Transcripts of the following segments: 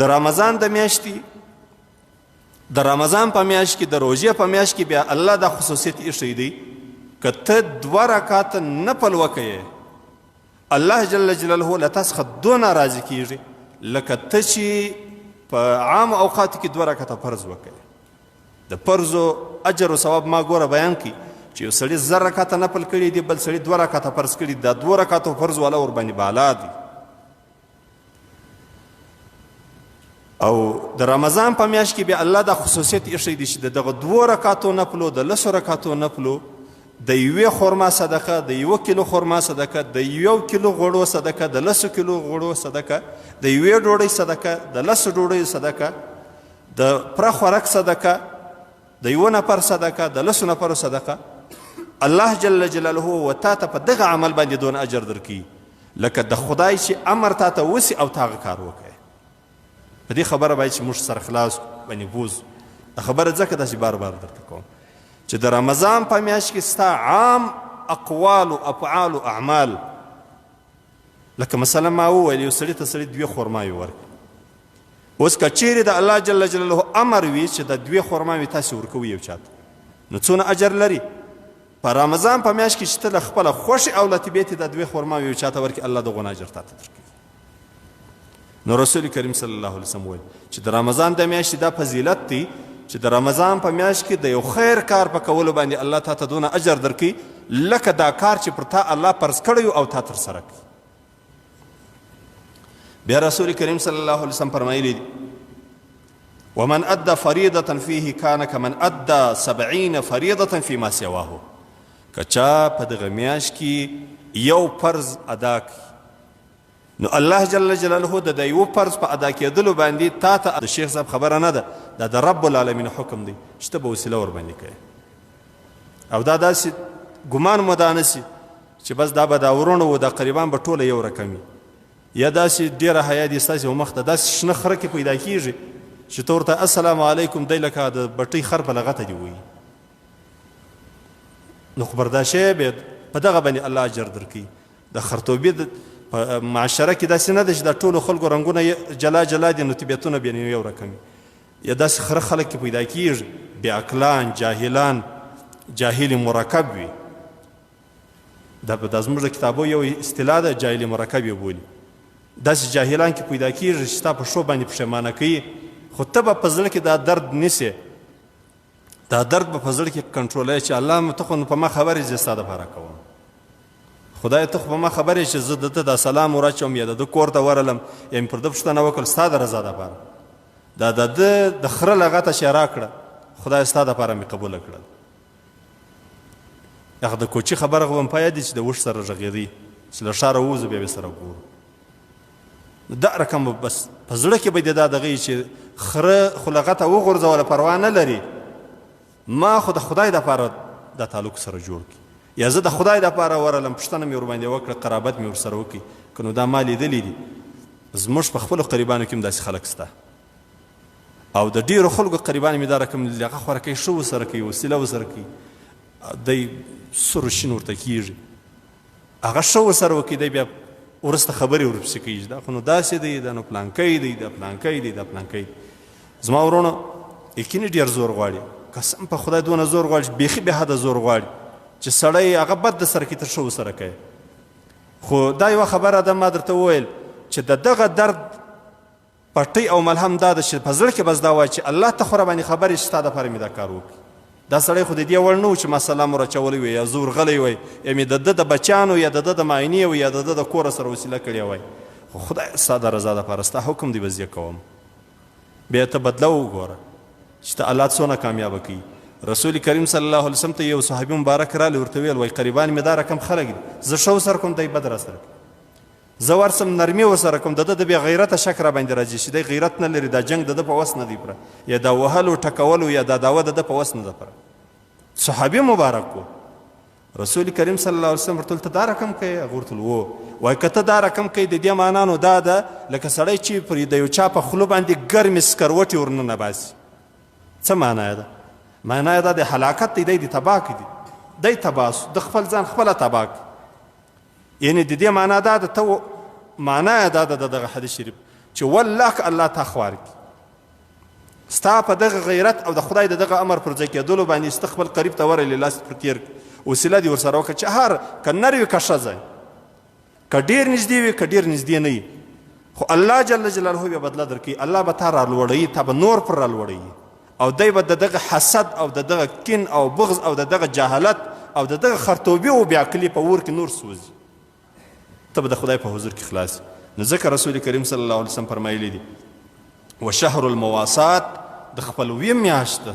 د رمضان د میاشتې د رمضان په میاشت کې د روژې په میاشت کې بیا الله دا خصوصیت ایښی دی که ته 2 رکعاته نفل وکړې الله جل جلاله له تا څخه دونه راضي کېږي لکه ته چې په عام اوقاتو کې 2 رکعاته فرض وکړې د فرضو اجر و ثواب ما ګوره بیان کړي چې یو سړي 1000 رکعاته نفل کړي دي بل سړي 2 رکعاته فرض کړي دا 2 رکعاتو فرض والا ورباندې بالا دي او د رمضان په میاشت کې بیا الله دا خصوصیت ایښی دی چې دغه 2 رکعاتو نفلو د 10 رکعاتو نفلو د 1 خرما صدقه د 1 کیلو خرما صدقه د 1 کیلو غوړو صدقه د 10 کیلو غوړو صدقه د 1 ډوډۍ صدقه د 10 ډوډۍ صدقه د پره خوراک صدقه د 1 نفر صدقه د 10 نفرو صدقه الله جل جلاله و تا ته په دغه عمل باندې دون اجر درکړي لکه د خدای چې امر تا ته وسي او تا هغه کار وکړي په دې خبره باید چې موږ سره خلاص باندې بوز د خبره ځکه داسې بار بار درته کوم چې د رمضان په میاشت کې ستا عام اقوال و افعال و اعمال لکه مثلا ما وویل یو سړي ته سړي 2 خرماوې ورکړي اوس که چیرې د الله جل جلاله امر وي چې د 2 خرماوې تاسې ورکوي یو چاته نو څونه اجر لري په رمضان په میاشت کې چې ته له خپله خوښې او لطیبیت د 2 خرماوې یو چاته ورکړي الله دغونه اجر تا ته درکوي نو رسول کریم صلی الله علیه وسلم وایي چې د رمضان د میاشتې دا فضیلت دی چې د رمضان په میاشت کې د یو خیر کار په کولو باندې الله تا ته دونه اجر درکوي لکه دا کار چې پر تا الله فرض کړی او تا ترسره کړي بیا رسول کریم صلی الله علیه وسلم فرمایلی دي ومن ادى فریضة فيه كان كمن ادى 70 فریضة فيما سواه که چا په دغه میاشت کې یو فرض ادا کړي نو الله جل جلاله د یو فرض په ادا کېدلو باندې تا ته د شیخ صاحب خبره نه ده دا د رب العالمین حکم دی چې ته به وسیله ورباندې کوې او دا داسې ګمان مو دا نسي چې بس دا به دا ورونه و دا قریبان به ټوله یو رقم وي یا داسې ډېره حیا دي ستاسې مخ ته داسې شنه خره کې پیدا کېږي چې ته ورته السلام علیکم دی لکه د بټۍ خر په لغته دي وایي نو خو برداشی به په دغه باندې الله اجر درکوي د خرطوبي په معاشره کې داسې نه ده چې د ټولو خلکو رنګونه جلا جلا دي نو طبیعتونه بیا یو رقم وي یا داسې خره خلک کې پیدا کېږي بې عقلان جاهلان جاهل مرکب وي دا زموږ د کتابو یو اصطلاح ده جاهل مرکب یې بولي داسې جاهلان کې پیدا کېږي چې ستا په شو باندې پښیمانه کوي خو ته به په زړه کې دا درد نیسې دا درد به په زړه کې کنټرولوي چې الله ته خو په ما خبرې زه ستا دپاره کوم خدای ته خو په ما خبرې چې زه د ده دا سلام ورچوم یا د ده کور ته ورلم یا مې پر ده پوښتنه وکړل ستا د رضا دپاره دا د ده د خره لغته چې راکړه خدای ستا دپاره مې قبوله کړل هغه د کوچي خبره خو به مې په یاد دي چې د اوښ سره غږېدی چې له ښاره ووځو بیا به سره ګورو دا رقم بس په زړه کې به دې دا دغه چې خره خو لغته وغورځوله پروا نه لري ما خو د خدای دپاره دا تعلق سره جوړ کړي یا زه د خدای دپاره ورلم پوښتنه مې ورباندې وکړه قرابت مې ورسره وکړي که نو دا ما لیدلي دي زموږ په خپلو قریبانو کې هم داسې خلک شته او د ډېرو خلکو قریبان مې دا رقم لیدلي هغه خوره کوي ښه ورسره کوي وسیله ورسره کوي دی سور شین ورته کېږي هغه ښه ورسره وکړي دی بیا وروسته خبرې ورپسې کوي دا خو نو داسې دی دا نو پلانکی دی دا پلانکی دی دا پلانکی دی زما ورونه یقیني ډېر زور غواړي قسم په خدای دونه زور غواړي چې بیخي بې حده زور غواړي چې سړی هغه بد د سره کې ته ښه ورسره کوي خو دا یوه خبره ده ما درته وویل چې د دغه درد پټۍ او ملهم دا ده چې په زړه کې بس دا وایي چې الله ته خو راباندې خبرې چې ستا دپاره مې دا کار وکړي دا سړی خو د دې وړ نه و چې ما سلام ورچولی وی یا زور غلی وی یا مې د ده د بچیانو یا د ده د معاینې وي یا د ده د کوره سره وسیله کړې وی خو خدای ستا د رضا دپاره ستا حکم دی به زه کوم بیا ته بدله وګوره چې ته الله څونه کامیابه کوي رسول کریم صلی الله علیه وسلم ته یو صحابي مبارک رالی ورته ویل وایي قریبان مې دا رقم خلک دي زه ښه ورسره کوم دی بد راسره کوي زه ورسم نرمي ورسره کوم د ده د بې غیرته شک راباندې راځي چې دی غیرت نه لري دا جنګ د ده په وس نه دی پوره یا دا وهلو ټکولو یا دا دعوه د ده په وس نه ده پوره صحابي مبارک و رسول کریم صلی الله علیه وسلم ورته ته دا رقم کوي هغه ورته وو وایي که ته دا رقم کوي د دې معنا نو دا ده لکه سړی چې پر د یو چا په خوله باندې ګرمې سکروټې ورننه باسي څه معنا یې ده معنا یې دا د هلاکت دی دی تباه کړي دی تباه سو د خپل ځان خپله تباه کړي یعنې د دې معنا دا ده ته معنا یې دا ده د دغه حدیث شریف چې والله که الله تا خوار کړي ستا په دغه غیرت او د خدای د دغه امر پر ځای کېدلو باندې سته خپل قریب ته ورغلې لاس پر تېر وسیله دې ورسره وکړه چې هر که نر وي که ښځه که ډېر نږدې وي که ډېر نږدې نه وي خو الله جل جلاله بیا بدله درکوي الله به تا رالوړوي تا به نور پر رالوړوي او دی به د دغه حسد او د دغه کین او بغض او د دغه جهالت او د دغه خرطوبي او بیعقلي په اور کې نور سوځي ته به د خدای په حضور کې خلاص نو ځکه رسول کریم صلی الله علیه وسلم فرمایلی دي وشهر المواسات د خپلوي میاشت ده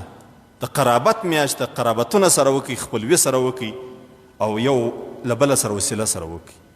د قرابت میاشت ده قرابتونه سره وکړي خپلوي سره وکړي او یو له بله سره وسیله سره وکړي